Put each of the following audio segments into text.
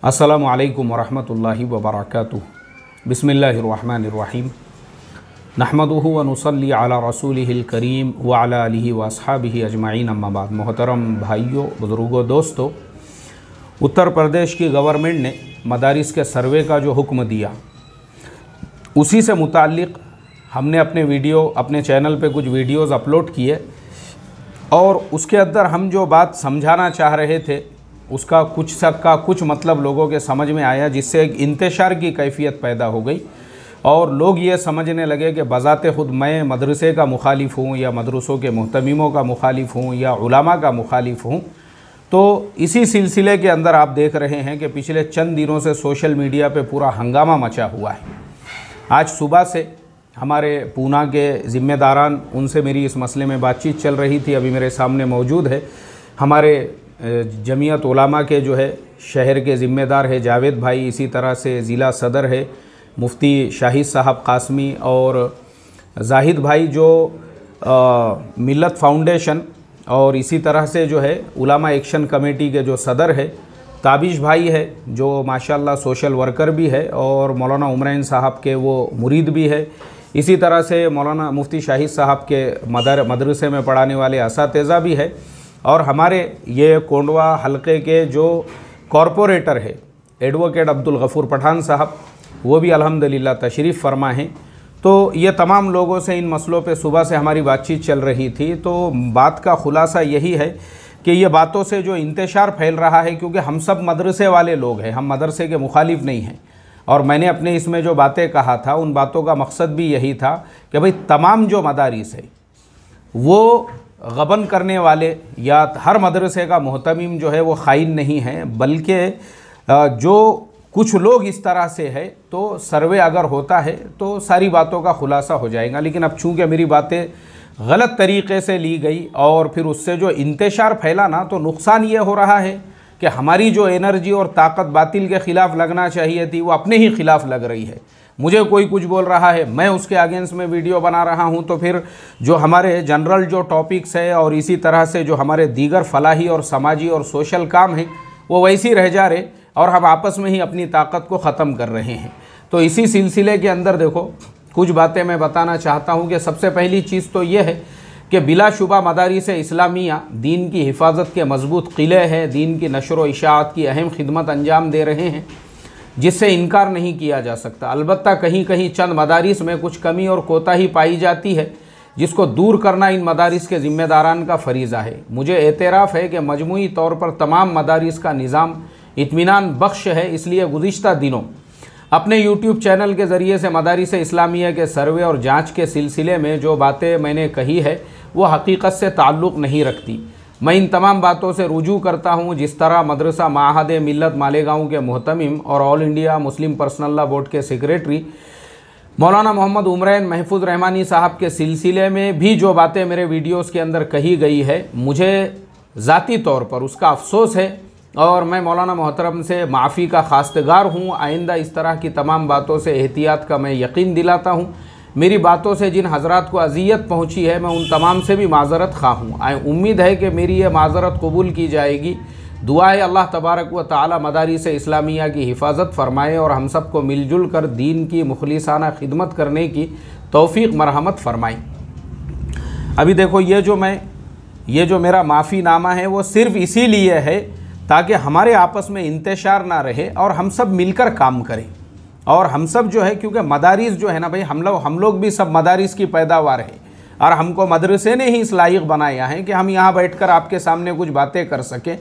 अस्सलामु अलैकुम वरहमतुल्लाहि वबरकातुहू। बिस्मिल्लाहिर्रहमानिर्रहीम। नहमदुहु व नुसल्ली अला रसूलिहिल करीम व अला आलिहि व अस्हाबिहि अजमाइन, अम्मा बाद। मोहतरम भाइयों, बुज़ुर्गों, दोस्तों, उत्तर प्रदेश की गवर्नमेंट ने मदारिस के सर्वे का जो हुक्म दिया, उसी से मुताल्लिक़ हमने अपने चैनल पे कुछ वीडियोज़ अपलोड किए और उसके अंदर हम जो बात समझाना चाह रहे थे उसका कुछ मतलब लोगों के समझ में आया, जिससे एक इंतशार की कैफियत पैदा हो गई और लोग ये समझने लगे कि बज़ाते ख़ुद मैं मदरसे का मुखालिफ हूँ या मदरसों के मुहतमिमों का मुखालिफ हूँ या उलमा का मुखालिफ हूँ। तो इसी सिलसिले के अंदर आप देख रहे हैं कि पिछले चंद दिनों से सोशल मीडिया पे पूरा हंगामा मचा हुआ है। आज सुबह से हमारे पूना के ज़िम्मेदारान, उनसे मेरी इस मसले में बातचीत चल रही थी, अभी मेरे सामने मौजूद है। हमारे जमीयत उलमा के जो है शहर के ज़िम्मेदार है जावेद भाई, इसी तरह से ज़िला सदर है मुफ्ती शाहिद साहब कासमी, और जाहिद भाई जो मिल्लत फाउंडेशन, और इसी तरह से जो है उलमा एक्शन कमेटी के जो सदर है ताबिश भाई है, जो माशाल्लाह सोशल वर्कर भी है और मौलाना उमरैन साहब के वो मुरीद भी है। इसी तरह से मौलाना मुफ्ती शाहिद साहब के मदरसे में पढ़ाने वाले असातिज़ा भी है, और हमारे ये कोंडवा हलक़े के जो कॉरपोरेटर है एडवोकेट अब्दुल गफ़ूर पठान साहब, वो भी अल्हम्दुलिल्लाह तशरीफ़ फरमा हैं। तो ये तमाम लोगों से इन मसलों पे सुबह से हमारी बातचीत चल रही थी। तो बात का ख़ुलासा यही है कि ये बातों से जो इंतशार फैल रहा है, क्योंकि हम सब मदरसे वाले लोग हैं, हम मदरसे के मुखालिफ नहीं हैं। और मैंने अपने इसमें जो बातें कहा था उन बातों का मकसद भी यही था कि भाई तमाम जो मदारिस है वो गबन करने वाले या हर मदरसे का मुहतमिम जो है वो ख़ाइन नहीं है, बल्कि जो कुछ लोग इस तरह से है, तो सर्वे अगर होता है तो सारी बातों का खुलासा हो जाएगा। लेकिन अब चूँकि मेरी बातें गलत तरीक़े से ली गई और फिर उससे जो इंतशार फैला ना, तो नुकसान ये हो रहा है कि हमारी जो एनर्जी और ताकत बातिल के ख़िलाफ़ लगना चाहिए थी वो अपने ही ख़िलाफ़ लग रही है। मुझे कोई कुछ बोल रहा है, मैं उसके अगेंस्ट में वीडियो बना रहा हूं, तो फिर जो हमारे जनरल जो टॉपिक्स है और इसी तरह से जो हमारे दीगर फलाही और समाजी और सोशल काम हैं वो वैसे ही रह जा रहे और हम आपस में ही अपनी ताकत को ख़त्म कर रहे हैं। तो इसी सिलसिले के अंदर देखो कुछ बातें मैं बताना चाहता हूँ कि सबसे पहली चीज़ तो ये है कि बिलाशुबा मदारिस इस्लामिया दीन की हिफाजत के मजबूत किले हैं, दीन की नशर व इशाअत की अहम खिदमत अंजाम दे रहे हैं, जिससे इनकार नहीं किया जा सकता। अलबत्ता कहीं कहीं चंद मदारिस में कुछ कमी और कोताही पाई जाती है, जिसको दूर करना इन मदारिस के ज़िम्मेदारान का फरीज़ा है। मुझे एतराफ़ है कि मजमूई तौर पर तमाम मदारिस का निज़ाम इत्मीनान बख्श है, इसलिए गुज़िश्ता दिनों अपने YouTube चैनल के ज़रिए से मदारिस इस्लामिया के सर्वे और जांच के सिलसिले में जो बातें मैंने कही है वो हकीकत से ताल्लुक़ नहीं रखती। मैं इन तमाम बातों से रुजू करता हूँ जिस तरह मदरसा माहद मिल्लत मालेगांव के मुहतमिम और all India Muslim personal law board के सेक्रेटरी मौलाना मोहम्मद उमरैन महफूज रहमानी साहब के सिलसिले में भी जो बातें मेरे वीडियोज़ के अंदर कही गई है, मुझे ज़ाती तौर पर उसका अफसोस है और मैं मौलाना मोहतरम से माफ़ी का खास्तगार हूँ। आइंदा इस तरह की तमाम बातों से एहतियात का मैं यकीन दिलाता हूँ। मेरी बातों से जिन हज़रात को अज़ियत पहुँची है मैं उन तमाम से भी माज़रत ख़्वाह हूँ। उम्मीद है कि मेरी ये माज़रत कबूल की जाएगी। दुआ है अल्लाह तबारक व तआला मदारिस इस्लामिया की हिफाजत फरमाए और हम सबको मिलजुल कर दीन की मुखलिसाना खिदमत करने की तौफ़ीक़ मरहमत फरमाए। अभी देखो ये जो मेरा माफ़ीनामा है वो सिर्फ़ इसीलिए है ताकि हमारे आपस में इंतशार ना रहे और हम सब मिलकर काम करें। और हम सब जो है, क्योंकि मदारिस जो है ना भाई, हम लोग भी सब मदारिस की पैदावार है और हमको मदरसे ने ही इस लायक बनाया है कि हम यहाँ बैठकर आपके सामने कुछ बातें कर सकें।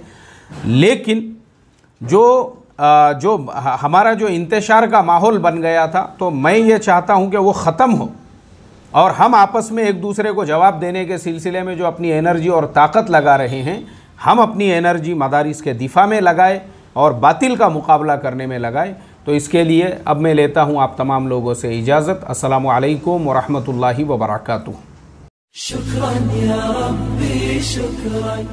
लेकिन जो हमारा जो इंतशार का माहौल बन गया था, तो मैं ये चाहता हूँ कि वो ख़त्म हो और हम आपस में एक दूसरे को जवाब देने के सिलसिले में जो अपनी एनर्जी और ताकत लगा रहे हैं, हम अपनी एनर्जी मदारिस के दिफा में लगाए और बातिल का मुकाबला करने में लगाए। तो इसके लिए अब मैं लेता हूँ आप तमाम लोगों से इजाज़त। अस्सलामु अलैकुम वरहमतुल्लाहि वबरकातुहू। शुक्रान या रब्बी शुक्रान।